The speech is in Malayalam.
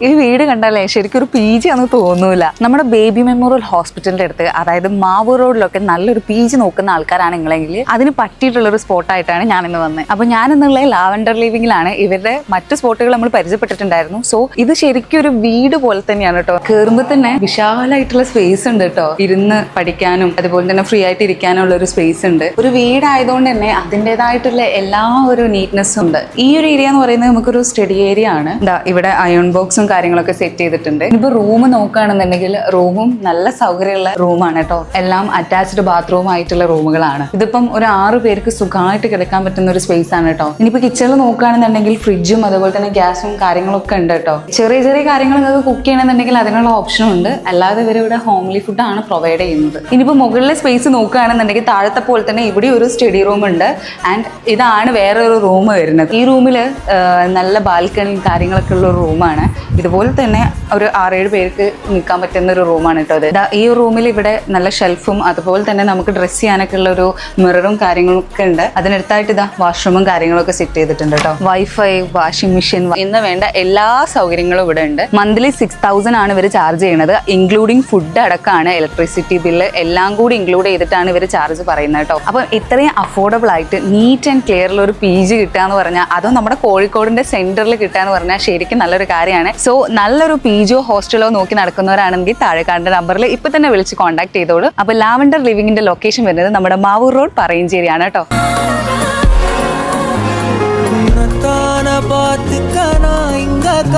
ഈ വീട് കണ്ടാലേ ശരിക്കും ഒരു PG ആണെന്ന് തോന്നൂല. നമ്മുടെ ബേബി മെമ്മോറിയൽ ഹോസ്പിറ്റലിന്റെ അടുത്ത്, അതായത് മാവൂർ റോഡിലൊക്കെ നല്ലൊരു PG നോക്കുന്ന ആൾക്കാരാണ് നിങ്ങളെങ്കിൽ അതിന് പറ്റിയിട്ടുള്ള ഒരു സ്പോട്ടായിട്ടാണ് ഞാൻ ഇന്ന് വന്നത്. അപ്പൊ ഞാൻ എന്നുള്ള ലാവൻഡർ ലിവിംഗിലാണ്. ഇവരുടെ മറ്റു സ്പോട്ടുകൾ നമ്മൾ പരിചയപ്പെട്ടിട്ടുണ്ടായിരുന്നു. സോ ഇത് ശരിക്കും ഒരു വീട് പോലെ തന്നെയാണ് കേട്ടോ. കയറുമ്പോൾ തന്നെ വിശാലമായിട്ടുള്ള സ്പേസ് ഉണ്ട് കേട്ടോ. ഇരുന്ന് പഠിക്കാനും അതുപോലെ തന്നെ ഫ്രീ ആയിട്ട് ഇരിക്കാനുള്ള ഒരു സ്പേസ് ഉണ്ട്. ഒരു വീടായതുകൊണ്ട് തന്നെ അതിൻ്റെതായിട്ടുള്ള എല്ലാ ഒരു നീറ്റ്നെസ്സും ഉണ്ട്. ഈ ഒരു ഏരിയ എന്ന് പറയുന്നത് നമുക്കൊരു സ്റ്റഡി ഏരിയ ആണ്. ഇവിടെ അയൺ ബോക്സും കാര്യങ്ങളൊക്കെ സെറ്റ് ചെയ്തിട്ടുണ്ട്. ഇനിയിപ്പോൾ റൂം നോക്കുകയാണെന്നുണ്ടെങ്കിൽ റൂമും നല്ല സൗകര്യമുള്ള റൂമാണ് കേട്ടോ. എല്ലാം അറ്റാച്ച്ഡ് ബാത്റൂം ആയിട്ടുള്ള റൂമുകളാണ്. ഇതിപ്പം ഒരു 6 പേർക്ക് സുഖമായിട്ട് കിടക്കാൻ പറ്റുന്ന ഒരു സ്പേസ് ആണ് കേട്ടോ. ഇനിയിപ്പോൾ കിച്ചണിൽ നോക്കുകയാണെന്നുണ്ടെങ്കിൽ ഫ്രിഡ്ജും അതുപോലെ തന്നെ ഗ്യാസും കാര്യങ്ങളൊക്കെ ഉണ്ട് കേട്ടോ. ചെറിയ ചെറിയ കാര്യങ്ങൾ നിങ്ങൾക്ക് കുക്ക് ചെയ്യണമെന്നുണ്ടെങ്കിൽ അതിനുള്ള ഓപ്ഷനും ഉണ്ട്. അല്ലാതെ ഇവരിവിടെ ഹോംലി ഫുഡാണ് പ്രൊവൈഡ് ചെയ്യുന്നത്. ഇനിയിപ്പോൾ മുകളിലെ സ്പേസ് നോക്കുകയാണെന്നുണ്ടെങ്കിൽ താഴത്തെ പോലെ തന്നെ ഇവിടെ ഒരു സ്റ്റഡി റൂം ഉണ്ട്. ആൻഡ് ഇതാണ് വേറൊരു റൂം വരുന്നത്. ഈ റൂമിൽ നല്ല ബാൽക്കണിയും കാര്യങ്ങളൊക്കെ ഉള്ള ഒരു റൂമാണ്. ഇതുപോലെ തന്നെ ഒരു 6-7 പേർക്ക് നിൽക്കാൻ പറ്റുന്ന ഒരു റൂമാണ് കേട്ടോ ഇത്. ഈ റൂമിൽ ഇവിടെ നല്ല ഷെൽഫും അതുപോലെ തന്നെ നമുക്ക് ഡ്രസ്സ് ചെയ്യാനൊക്കെ ഉള്ള ഒരു മിററും കാര്യങ്ങളൊക്കെ ഉണ്ട്. അതിനടുത്തായിട്ട് വാഷ്റൂമും കാര്യങ്ങളൊക്കെ സെറ്റ് ചെയ്തിട്ടുണ്ട് കേട്ടോ. വൈഫൈ, വാഷിംഗ് മെഷീൻ എന്ന് വേണ്ട എല്ലാ സൗകര്യങ്ങളും ഇവിടെ ഉണ്ട്. മന്ത്ലി 6000 ആണ് ഇവർ ചാർജ് ചെയ്യുന്നത്. ഇൻക്ലൂഡിങ് ഫുഡ് അടക്കമാണ്, ഇലക്ട്രിസിറ്റി ബില്ല് എല്ലാം കൂടി ഇൻക്ലൂഡ് ചെയ്തിട്ടാണ് ഇവർ ചാർജ് പറയുന്നത് കേട്ടോ. അപ്പം ഇത്രയും അഫോർഡബിൾ ആയിട്ട് നീറ്റ് ആൻഡ് ക്ലിയറിൽ ഒരു PG കിട്ടുക എന്ന് പറഞ്ഞാൽ, അതും നമ്മുടെ കോഴിക്കോടിന്റെ സെന്ററിൽ കിട്ടുക എന്ന് പറഞ്ഞാൽ ശരിക്കും നല്ലൊരു കാര്യമാണ്. സോ നല്ലൊരു PG ഹോസ്റ്റലോ നോക്കി നടക്കുന്നവരാണെങ്കിൽ താഴെ കാണുന്ന നമ്പറിൽ ഇപ്പൊ തന്നെ വിളിച്ച് കോൺടാക്ട് ചെയ്തോളൂ. അപ്പൊ ലാവൻഡർ ലിവിംഗിന്റെ ലൊക്കേഷൻ വരുന്നത് നമ്മുടെ മാവൂർ റോഡ് പറയഞ്ചേരിയാണ് കേട്ടോ.